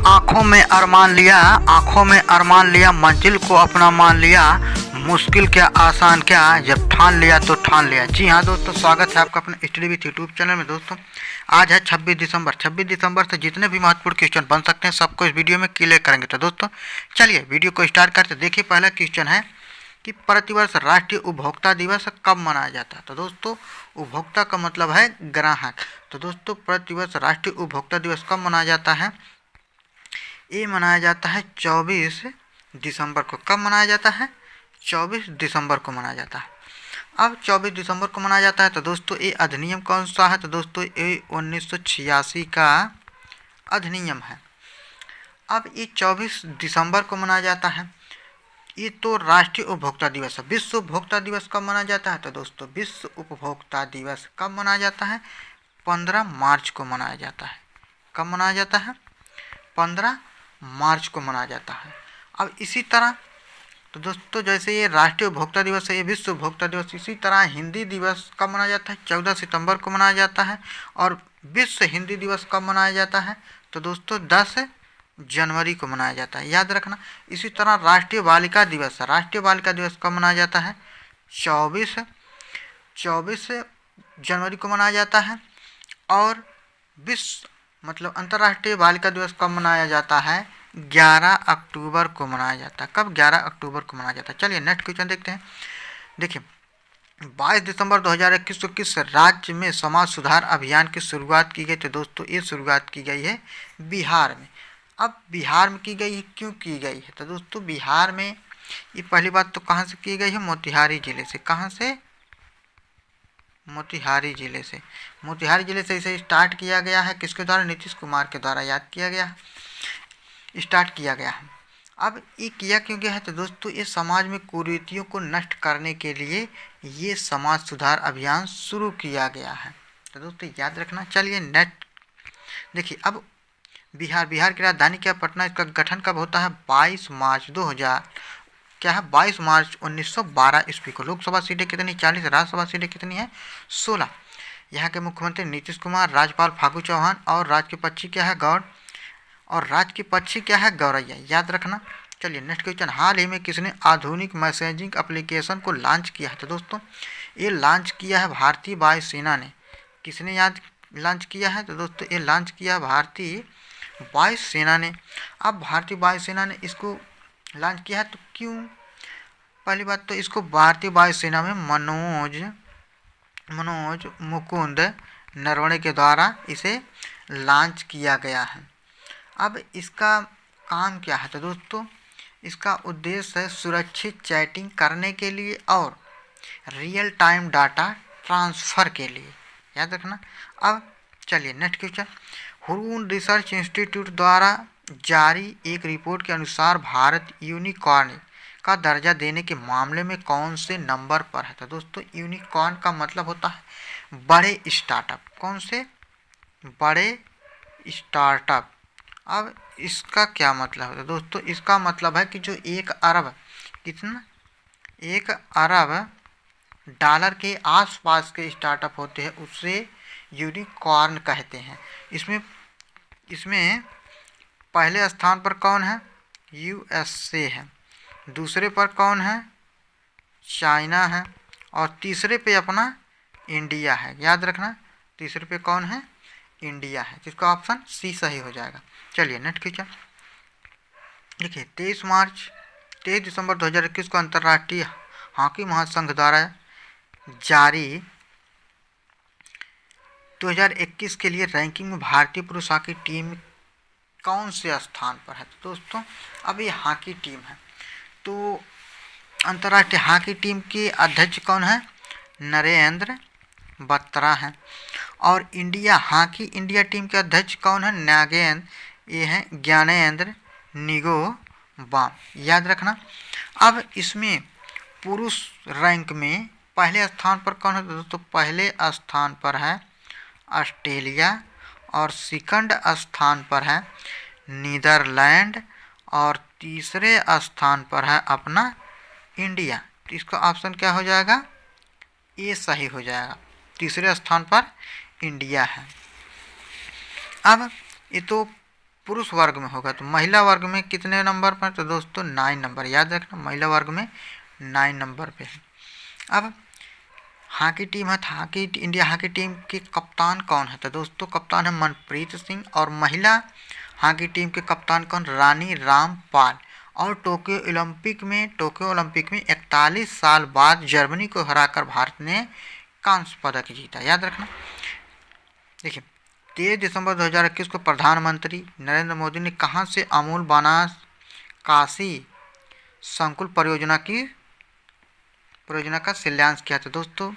आंखों में अरमान लिया, आंखों में अरमान लिया, मंजिल को अपना मान लिया, मुश्किल क्या आसान क्या, जब ठान लिया तो ठान लिया। जी हाँ दोस्तों, स्वागत है आपका अपने स्टडी विथ यूट्यूब चैनल में। दोस्तों आज है 26 दिसंबर। 26 दिसंबर से जितने भी महत्वपूर्ण क्वेश्चन बन सकते हैं सबको इस वीडियो में क्लियर करेंगे। तो दोस्तों चलिए वीडियो को स्टार्ट करते। देखिए पहला क्वेश्चन है कि प्रतिवर्ष राष्ट्रीय उपभोक्ता दिवस कब मनाया जाता है। तो दोस्तों उपभोक्ता का मतलब है ग्राहक। तो दोस्तों प्रतिवर्ष राष्ट्रीय उपभोक्ता दिवस कब मनाया जाता है? ये मनाया जाता है 24 दिसंबर को। कब मनाया जाता है? 24 दिसंबर को मनाया जाता है। अब 24 दिसंबर को मनाया जाता है तो दोस्तों ये अधिनियम कौन सा है? तो दोस्तों ये 1986 का अधिनियम है। अब ये 24 दिसंबर को मनाया जाता है। ये तो राष्ट्रीय उपभोक्ता दिवस है। विश्व उपभोक्ता दिवस कब मनाया जाता है? तो दोस्तों विश्व उपभोक्ता दिवस कब मनाया जाता है? 15 मार्च को मनाया जाता है। कब मनाया जाता है? 15 मार्च को मनाया जाता है। अब इसी तरह तो दोस्तों जैसे ये राष्ट्रीय उपभोक्ता दिवस है, ये विश्व उपभोक्ता दिवस, इसी तरह हिंदी दिवस कब मनाया जाता है? 14 सितंबर को मनाया जाता है। और विश्व हिंदी दिवस कब मनाया जाता है? तो दोस्तों 10 जनवरी को मनाया जाता है, याद रखना। इसी तरह राष्ट्रीय बालिका दिवस है। राष्ट्रीय बालिका दिवस कब मनाया जाता है? 24 जनवरी को मनाया जाता है। और विश्व मतलब अंतर्राष्ट्रीय बालिका दिवस कब मनाया जाता है? 11 अक्टूबर को मनाया जाता है। कब? 11 अक्टूबर को मनाया जाता है। चलिए नेक्स्ट क्वेश्चन देखते हैं। देखिए 22 दिसंबर 2021 को किस राज्य में समाज सुधार अभियान की शुरुआत की गई? तो दोस्तों ये शुरुआत की गई है बिहार में। अब बिहार में की गई है, क्यों की गई है? तो दोस्तों बिहार में ये पहली बात तो कहाँ से की गई है? मोतिहारी जिले से। कहाँ से? मोतिहारी जिले से। मोतिहारी जिले से इसे स्टार्ट किया गया है। किसके द्वारा? नीतीश कुमार के द्वारा याद किया गया है, स्टार्ट किया गया है। अब ये किया क्यों गया है? तो दोस्तों ये समाज में कुरीतियों को नष्ट करने के लिए ये समाज सुधार अभियान शुरू किया गया है। तो दोस्तों याद रखना। चलिए नेक्स्ट देखिए। अब बिहार की राजधानी क्या? पटना। इसका गठन कब होता है? 22 मार्च 2000 क्या है? 22 मार्च 1912 ईस्वी को। लोकसभा सीटें कितनी? 40। राज्यसभा सीटें कितनी है? 16। यहाँ के मुख्यमंत्री नीतीश कुमार, राज्यपाल फागू चौहान और राज्य के पक्षी क्या है? गौड़। और राज्य की पक्षी क्या है? गौरैया, याद रखना। चलिए नेक्स्ट क्वेश्चन। हाल ही में किसने आधुनिक मैसेजिंग एप्लीकेशन को लॉन्च किया है? तो दोस्तों ये लॉन्च किया है भारतीय वायुसेना ने। किसने याद लॉन्च किया है? तो दोस्तों ये लॉन्च किया है भारतीय वायुसेना ने। अब भारतीय वायुसेना ने इसको लॉन्च किया है तो क्यों? पहली बात तो इसको भारतीय वायुसेना में मनोज मुकुंद नरवणे के द्वारा इसे लॉन्च किया गया है। अब इसका काम क्या है? तो दोस्तों इसका उद्देश्य है सुरक्षित चैटिंग करने के लिए और रियल टाइम डाटा ट्रांसफ़र के लिए, याद रखना। अब चलिए next question. Hurun research institute द्वारा जारी एक रिपोर्ट के अनुसार भारत यूनिकॉर्न का दर्जा देने के मामले में कौन से नंबर पर है? तो दोस्तों यूनिकॉर्न का मतलब होता है बड़े स्टार्टअप। कौन से? बड़े स्टार्टअप। अब इसका क्या मतलब है? तो दोस्तों इसका मतलब है कि जो 1 अरब कितना? 1 अरब डॉलर के आसपास के स्टार्टअप होते हैं उससे यूनिकॉर्न कहते हैं। इसमें पहले स्थान पर कौन है? यूएसए है। दूसरे पर कौन है? चाइना है। और तीसरे पे अपना इंडिया है, याद रखना। तीसरे पे कौन है? इंडिया है, जिसका ऑप्शन सी सही हो जाएगा। चलिए नेक्स्ट क्वेश्चन देखिए। 23 दिसंबर 2021 को अंतर्राष्ट्रीय हॉकी महासंघ द्वारा जारी 2021 के लिए रैंकिंग में भारतीय पुरुष हॉकी टीम कौन से स्थान पर है? तो दोस्तों अब ये हॉकी टीम है तो अंतर्राष्ट्रीय हॉकी टीम के अध्यक्ष कौन है? नरेंद्र बत्रा हैं। और इंडिया टीम के अध्यक्ष कौन है? ये हैं ज्ञानेंद्र निगोबाम, याद रखना। अब इसमें पुरुष रैंक में पहले स्थान पर कौन है? दोस्तों पहले स्थान पर है ऑस्ट्रेलिया और सेकंड स्थान पर है नीदरलैंड और तीसरे स्थान पर है अपना इंडिया। तो इसका ऑप्शन क्या हो जाएगा? ये सही हो जाएगा। तीसरे स्थान पर इंडिया है। अब ये तो पुरुष वर्ग में होगा। तो महिला वर्ग में कितने नंबर पर? तो दोस्तों 9 नंबर, याद रखना महिला वर्ग में 9 नंबर पे है। अब हॉकी टीम है, इंडिया हॉकी टीम के कप्तान कौन है? तो दोस्तों कप्तान है मनप्रीत सिंह। और महिला हॉकी टीम के कप्तान कौन? रानी रामपाल। और टोक्यो ओलंपिक में 41 साल बाद जर्मनी को हराकर भारत ने कांस्य पदक जीता, याद रखना। देखिए 23 दिसंबर 2021 को प्रधानमंत्री नरेंद्र मोदी ने कहाँ से अमूल बनास काशी संकुल परियोजना का शिलान्यास किया था? दोस्तों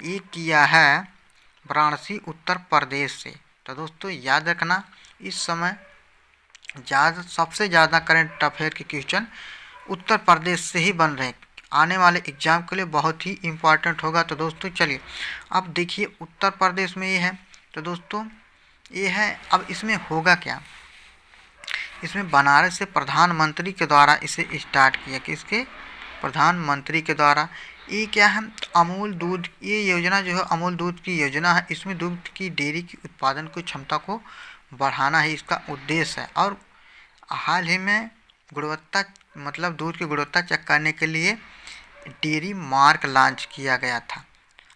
ये किया है वाराणसी उत्तर प्रदेश से। तो दोस्तों याद रखना, इस समय सबसे ज़्यादा करंट अफेयर के क्वेश्चन उत्तर प्रदेश से ही बन रहे हैं, आने वाले एग्जाम के लिए बहुत ही इम्पोर्टेंट होगा। तो दोस्तों चलिए अब देखिए उत्तर प्रदेश में ये है। तो दोस्तों ये है, अब इसमें होगा क्या? इसमें बनारस से प्रधानमंत्री के द्वारा इसे स्टार्ट किया, किसके? प्रधानमंत्री के द्वारा। ये क्या है? अमूल दूध, ये योजना जो है अमूल दूध की योजना है। इसमें दूध की डेयरी की उत्पादन की क्षमता को बढ़ाना ही इसका उद्देश्य है। और हाल ही में गुणवत्ता मतलब दूध की गुणवत्ता चेक करने के लिए डेयरी मार्क लॉन्च किया गया था।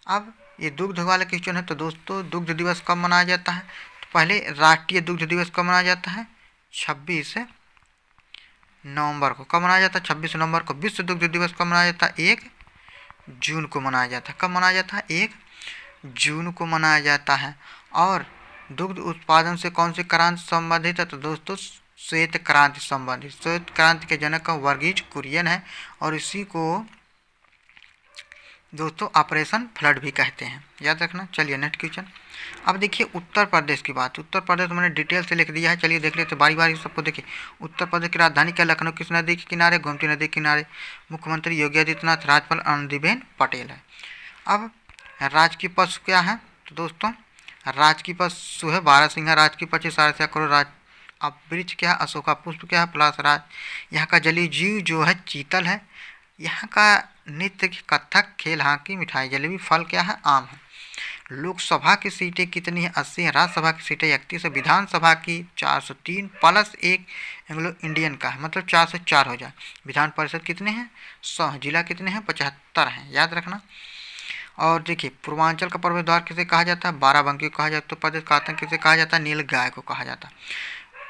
अब ये दुग्ध वाला क्वेश्चन है। तो दोस्तों दुग्ध दिवस कब मनाया जाता है? तो पहले राष्ट्रीय दुग्ध दिवस कब मनाया जाता है? 26 नवंबर को। कब मनाया जाता है? 26 नवंबर को। विश्व दुग्ध दिवस कब मनाया जाता है? 1 जून को मनाया जाता है। कब मनाया जाता है? 1 जून को मनाया जाता है। और दुग्ध उत्पादन से कौन सी क्रांति संबंधित है? तो दोस्तों श्वेत क्रांति संबंधित। श्वेत क्रांति के जनक वर्गीज कुरियन है और इसी को दोस्तों ऑपरेशन फ्लड भी कहते हैं, याद रखना। चलिए नेक्स्ट क्वेश्चन। अब देखिए उत्तर प्रदेश की बात। उत्तर प्रदेश मैंने डिटेल से लिख दिया है, चलिए देख लेते बारी बारी सबको। देखिए उत्तर प्रदेश की राजधानी क्या? लखनऊ। किस नदी के किनारे? गोमती नदी के किनारे। मुख्यमंत्री योगी आदित्यनाथ, राज्यपाल आनंदीबेन पटेल है। अब राजकीय पशु क्या है? तो दोस्तों राजकीय पशु है बारहसिंघा। राजकीय पक्षी सारस्या करो। अब वृक्ष क्या है? अशोका। पुष्प क्या है? पलाशराज। यहाँ का जलीय जीव जो है चीतल है। यहाँ का नृत्य कथक, खेल हॉकी, मिठाई जलेबी। फल क्या है? आम है। लोकसभा की सीटें कितनी है? 80 है। राज्यसभा की सीटें 31 है। विधानसभा की 403 प्लस 1 एंग्लो इंडियन का है, मतलब 404 हो जाए। विधान परिषद कितने हैं? 100। जिला कितने हैं? 75 हैं, याद रखना। और देखिए पूर्वांचल का प्रवेश किसे कहा जाता है? बाराबंकी को कहा जाता है। उत्तर प्रदेश का आतंक किसे कहा जाता है? नील गाय को कहा जाता है।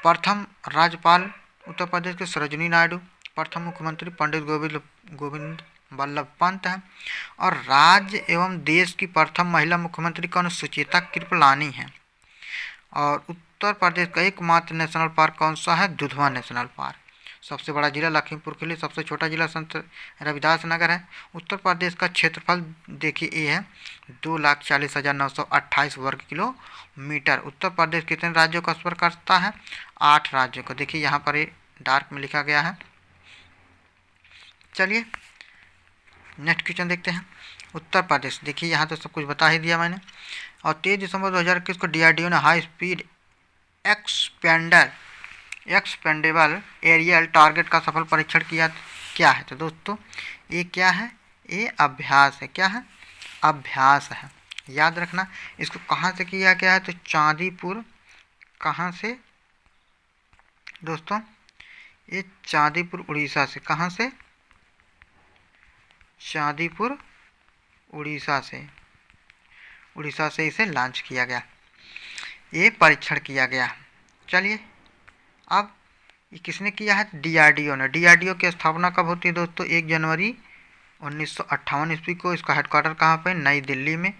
प्रथम राज्यपाल उत्तर प्रदेश के सरोजिनी नायडू। प्रथम मुख्यमंत्री पंडित गोविंद वल्लभ पंत है। और राज्य एवं देश की प्रथम महिला मुख्यमंत्री कौन? सुचेता कृपलानी है। और उत्तर प्रदेश का एकमात्र नेशनल पार्क कौन सा है? Dudhwa national park. सबसे बड़ा जिला लखीमपुर खीरी। सबसे छोटा जिला संत रविदास नगर है। उत्तर प्रदेश का क्षेत्रफल देखिए ये है 2,40,928 वर्ग किलोमीटर। उत्तर प्रदेश कितने राज्यों का स्पर्श करता है? 8 राज्यों को। देखिए यहाँ पर ये डार्क में लिखा गया है। चलिए नेक्स्ट क्वेश्चन देखते हैं। उत्तर प्रदेश, देखिए यहाँ तो सब कुछ बता ही दिया मैंने। और 23 दिसंबर 2021 को DRDO ने high speed expendable aerial target का सफल परीक्षण किया। क्या है? तो दोस्तों ये क्या है? ये अभ्यास है। क्या है? अभ्यास है, याद रखना। इसको कहाँ से किया गया है? तो चांदीपुर। कहाँ से दोस्तों? ये चांदीपुर उड़ीसा से। कहाँ से? चांदीपुर उड़ीसा से इसे लॉन्च किया गया, ये परीक्षण किया गया। चलिए अब ये किसने किया है? DRDO ने। DRDO की स्थापना कब होती है दोस्तों? 1 जनवरी 1958 ईस्वी को। इसका हेडक्वार्टर कहाँ पे? नई दिल्ली में।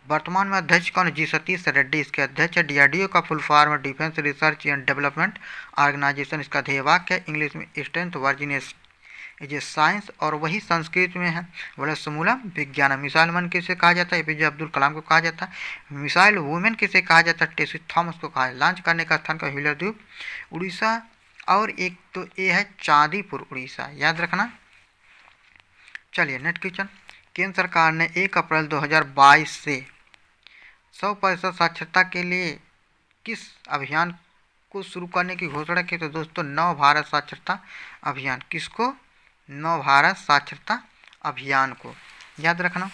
वर्तमान में अध्यक्ष कौन है? G सतीश रेड्डी इसके अध्यक्ष है। DRDO का फुल फॉर्म है defence research and development organisation. इसका ध्येय वाक्य है इंग्लिश में स्ट्रेंथ वर्जिनेस ये साइंस, और वही संस्कृत में है बोले समूलम विज्ञान। मिसाइल मैन किसे कहा जाता है? APJ अब्दुल कलाम को कहा जाता है। मिसाइल वुमेन किसे कहा जाता है? टेसी थॉमस को कहा है। लॉन्च करने का स्थान का व्हीलर द्वीप उड़ीसा। और एक तो ये है चांदीपुर उड़ीसा, याद रखना। चलिए नेक्स्ट क्वेश्चन। केंद्र सरकार ने 1 अप्रैल 2022 से 100% साक्षरता के लिए किस अभियान को शुरू करने की घोषणा की? तो दोस्तों नव भारत साक्षरता अभियान। किसको? नव भारत साक्षरता अभियान को, याद रखना।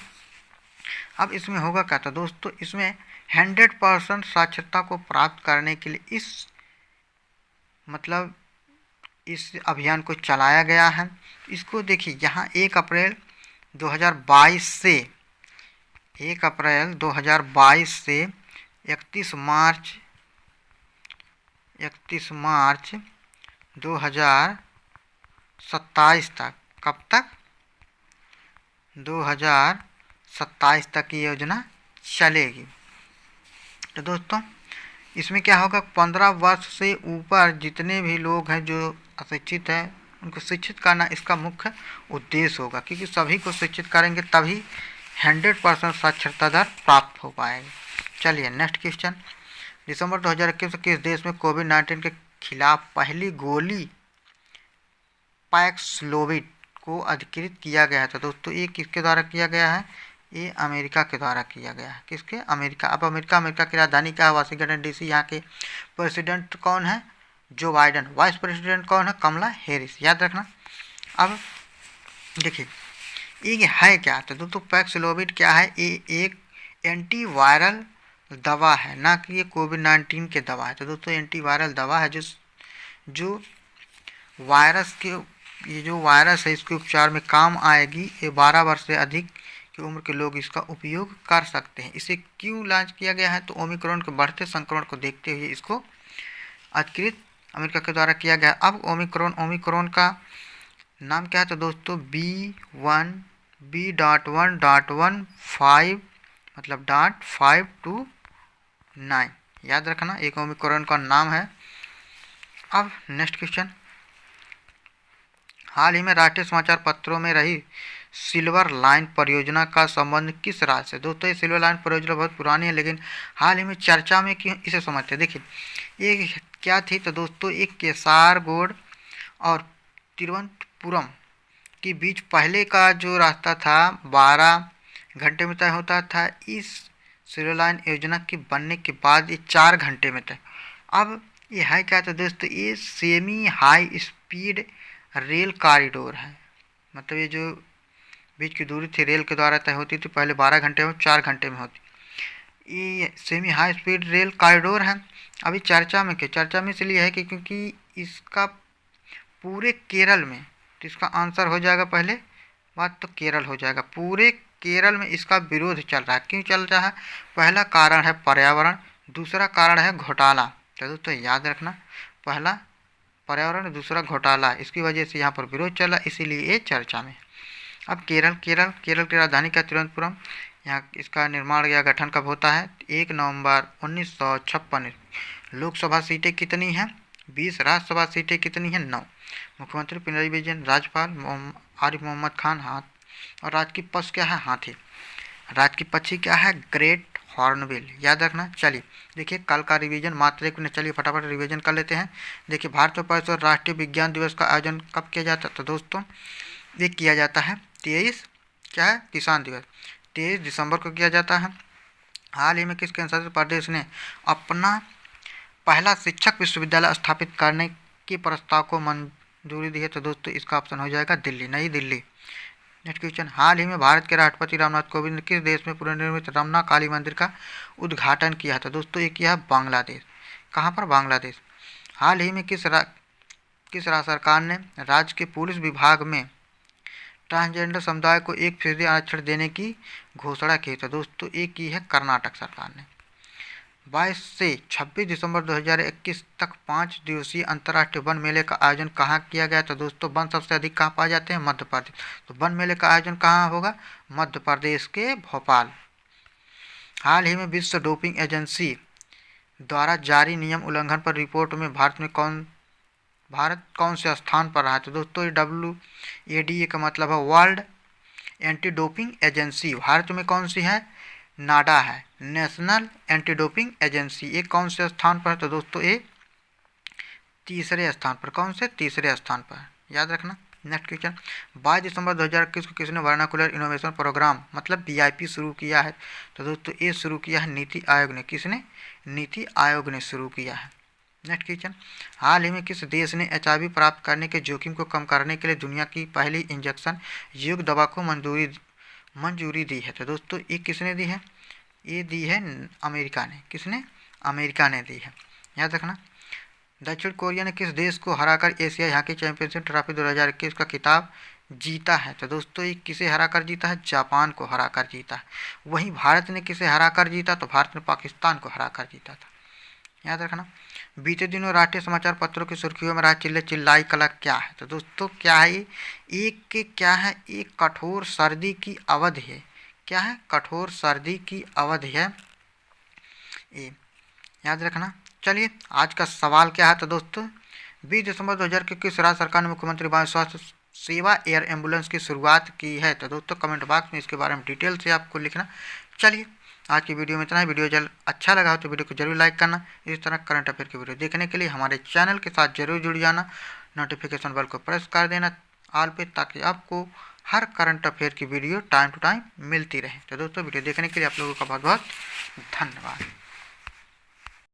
अब इसमें होगा क्या? तो दोस्तों इसमें 100% साक्षरता को प्राप्त करने के लिए इस मतलब इस अभियान को चलाया गया है। इसको देखिए यहाँ 1 अप्रैल 2022 से 31 मार्च 2027 तक, कब तक? 2027 तक की योजना चलेगी। तो दोस्तों इसमें क्या होगा, 15 वर्ष से ऊपर जितने भी लोग हैं जो अशिक्षित हैं उनको शिक्षित करना इसका मुख्य उद्देश्य होगा, क्योंकि सभी को शिक्षित करेंगे तभी 100% साक्षरता दर प्राप्त हो पाएगी। चलिए नेक्स्ट क्वेश्चन। दिसंबर 2021 में किस देश में कोविड-19 के खिलाफ पहली गोली पैक्सलोविड को अधिकृत किया गया था? दोस्तों ये किसके द्वारा किया गया है? ये अमेरिका के द्वारा किया गया है। किसके? अमेरिका। अब अमेरिका की राजधानी क्या है? Washington DC. यहाँ के प्रेसिडेंट कौन है? जो बाइडन। वाइस प्रेसिडेंट कौन है? कमला हैरिस। याद रखना। अब देखिए ये है क्या? तो दोस्तों पैक्सलोविड क्या है? ये एक एंटीवायरल दवा है, ना कि ये कोविड-19 के दवा है। तो दोस्तों एंटीवायरल दवा है जो वायरस के, ये जो वायरस है इसके उपचार में काम आएगी। ये 12 वर्ष से अधिक की उम्र के लोग इसका उपयोग कर सकते हैं। इसे क्यों लॉन्च किया गया है? तो ओमिक्रॉन के बढ़ते संक्रमण को देखते हुए इसको अधिकृत अमेरिका के द्वारा किया गया। अब ओमिक्रॉन का नाम क्या है? तो दोस्तों B.1.1.15 मतलब .529। याद रखना, एक ओमिक्रॉन का नाम है। अब नेक्स्ट क्वेश्चन। हाल ही में राष्ट्रीय समाचार पत्रों में रही सिल्वर लाइन परियोजना का संबंध किस राज्य से? दोस्तों ये सिल्वर लाइन परियोजना बहुत पुरानी है, लेकिन हाल ही में चर्चा में क्यों, इसे समझते हैं। देखिए ये क्या थी? तो दोस्तों एक केसारगोड और तिरुवनंतपुरम के बीच पहले का जो रास्ता था 12 घंटे में तय होता था। इस सिल्वर लाइन योजना के बनने के बाद ये 4 घंटे में तय। अब ये है क्या? तो दोस्तों ये semi high speed rail corridor है। मतलब ये जो बीच की दूरी थी रेल के द्वारा तय होती थी, पहले 12 घंटे में 4 घंटे में होती। ये semi high speed rail corridor है। अभी चर्चा में इसलिए है कि क्योंकि इसका पूरे केरल में, तो इसका आंसर हो जाएगा पहले बात तो केरल हो जाएगा। पूरे केरल में इसका विरोध चल रहा है। क्यों चल रहा है? पहला कारण है पर्यावरण, दूसरा कारण है घोटाला। तो दोस्तों याद रखना, पहला पर्यावरण, दूसरा घोटाला, इसकी वजह से यहाँ पर विरोध चला, इसीलिए ये चर्चा में। अब केरल की राजधानी क्या? तिरुवनंतपुरम। यहाँ इसका निर्माण या गठन कब होता है? 1 नवंबर 1956। लोकसभा सीटें कितनी हैं? 20। राज्यसभा सीटें कितनी हैं? 9। मुख्यमंत्री पिनराई विजयन। राज्यपाल आरिफ मोहम्मद खान। हाथ और राज की पशु क्या है? हाथी। राज की पक्षी क्या है? Great hornbill. याद रखना। चलिए देखिए कल का रिवीजन मात्र 1 मिनट, चलिए फटाफट रिवीजन कर लेते हैं। देखिए भारत में परिसर राष्ट्रीय विज्ञान दिवस का आयोजन कब किया जाता है? तो दोस्तों ये किया जाता है 23 क्या है? किसान दिवस 23 दिसंबर को किया जाता है। हाल ही में किस केंद्र प्रदेश ने अपना पहला शिक्षक विश्वविद्यालय स्थापित करने के प्रस्ताव को मंजूरी दी है? तो दोस्तों इसका ऑप्शन हो जाएगा दिल्ली, नई दिल्ली। Next question. हाल ही में भारत के राष्ट्रपति रामनाथ कोविंद ने किस देश में पुनर्निर्मित रमना काली मंदिर का उद्घाटन किया था? दोस्तों ये किया है बांग्लादेश। कहाँ पर? बांग्लादेश। हाल ही में किस राज्य सरकार ने राज्य के पुलिस विभाग में ट्रांसजेंडर समुदाय को 1% आरक्षण देने की घोषणा की? तो दोस्तों ये की है कर्नाटक सरकार ने। 22 से 26 दिसंबर 2021 तक 5 दिवसीय अंतर्राष्ट्रीय वन मेले का आयोजन कहाँ किया गया? तो दोस्तों वन सबसे अधिक कहाँ पाए जाते हैं? मध्य प्रदेश। तो वन मेले का आयोजन कहाँ होगा? मध्य प्रदेश के भोपाल। हाल ही में विश्व डोपिंग एजेंसी द्वारा जारी नियम उल्लंघन पर रिपोर्ट में भारत कौन से स्थान पर रहा है? तो दोस्तों ये WADA का मतलब है world anti doping agency. Bharat में कौन सी है? नाडा है, नेशनल एंटी डोपिंग एजेंसी। ये कौन से स्थान पर है? तो दोस्तों ये तीसरे स्थान पर। कौन से? तीसरे स्थान पर। याद रखना। Next question. 22 दिसंबर 2021 को किसने वर्नाकुलर इनोवेशन प्रोग्राम मतलब BIP शुरू किया है? तो दोस्तों ये शुरू किया है नीति आयोग ने। किसने? नीति आयोग ने शुरू किया है। Next question. हाल ही में किस देश ने HIV प्राप्त करने के जोखिम को कम करने के लिए दुनिया की पहली इंजेक्शन युक्त दवा को मंजूरी दी है? तो दोस्तों ये किसने दी है? ये दी है अमेरिका ने। किसने? अमेरिका ने दी है। याद रखना। दक्षिण कोरिया ने किस देश को हराकर एशियाई हॉकी चैंपियनशिप ट्रॉफी 2021 का खिताब जीता है? तो दोस्तों ये किसे हराकर जीता है? जापान को हराकर जीता है। वहीं भारत ने किसे हराकर जीता? तो भारत ने पाकिस्तान को हराकर जीता था, याद रखना। बीते दिनों राष्ट्रीय समाचार पत्रों की सुर्खियों में रहा चिल्ले चिल्लाई कला क्या है? तो दोस्तों क्या है ये? क्या है? एक कठोर सर्दी की अवधि है। क्या है? कठोर सर्दी की अवधि है ये, याद रखना। चलिए आज का सवाल क्या है? तो दोस्तों 20 दिसंबर 2021 राज्य सरकार ने मुख्यमंत्री वायु स्वास्थ्य सेवा एयर एम्बुलेंस की शुरुआत की है। तो दोस्तों कमेंट बॉक्स में इसके बारे में डिटेल से आपको लिखना। चलिए आज की वीडियो में इतना ही। वीडियो जल्द अच्छा लगा हो तो वीडियो को जरूर लाइक करना। इस तरह करंट अफेयर की वीडियो देखने के लिए हमारे चैनल के साथ जरूर जुड़ जाना। नोटिफिकेशन बेल को प्रेस कर देना ऑल पे, ताकि आपको हर करंट अफेयर की वीडियो टाइम टू टाइम मिलती रहे। तो दोस्तों वीडियो देखने के लिए आप लोगों का बहुत बहुत धन्यवाद।